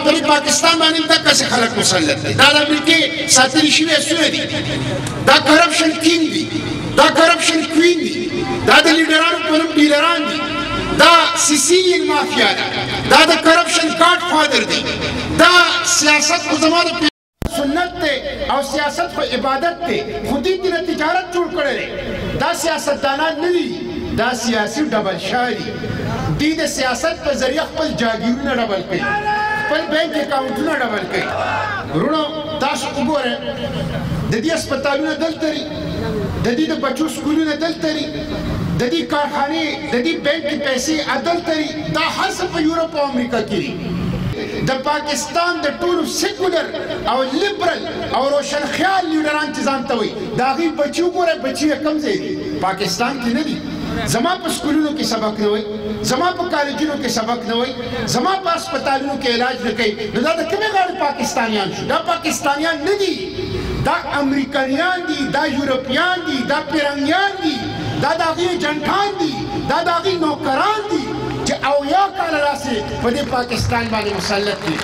په پاکستان باندې دغسې خلک مسلط دي دا د امریکې ساتلي شوي اسونه دي دا کرپشن کینګ دي دا کرپشن کوین دي دا د لیډرانو په نوم ډیلران دي دا سیسیلین مافیا ده دا د کرپشن ګاډ فادر دی دا سیاست خو زما د سنت دی او سیاست خو عبادت دی خو دوی دې نه تجارت جوړ کړی دی دا سیاستدانان نه دي دا سیاسي ډبل شا دي دوی د سیاست په ذریعه خپل جاګیرونه ډبل کوي خپل بینک اکاونټونه ډبل کوي ورونو تاسو وګورئ د دې هسپتالونه دلته دي د دې د بچو سکولونه دلته دي د دې کارخانې د دې بینک پیسې دلته دي دا هر څه په یورپ او امریکا کې دي د پاکستان د ټولو سیکولر او لیبرل او روشن خیال لیډران چې ځان ته وایي د هغوی بچي وګورئ بچي یې کوم ځای دي پاکستان کې نه دي زما په سکولونو کې سبق نه وایي زما په کالجونو کې سبق نه وایي زما په هسپتالونو کې علاج نه کوي نو دا د کومې غاړې پاکستانیان شو دا پاکستانیان نه دي دا امریکایان دي دا یورپیان دي دا پیرنګیان دي دا د هغوی ایجنټان دي دا د هغوی نوکران دي چې اویا کاله راسې په دې پاکستان باندې مسلط دي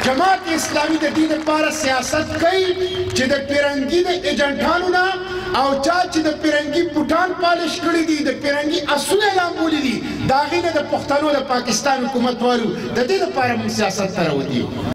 جماعت اسلامي د دې لپاره سیاست کوي چې د پیرنګي د ایجنټانو نه او چا چې د پیرنګي بوټان پالش کړي دي د پیرنګي اسونه لامبولي دي د هغې نه د پښتنو د پاکستان حکومت والو د دې لپاره موږ سیاست ته راوتي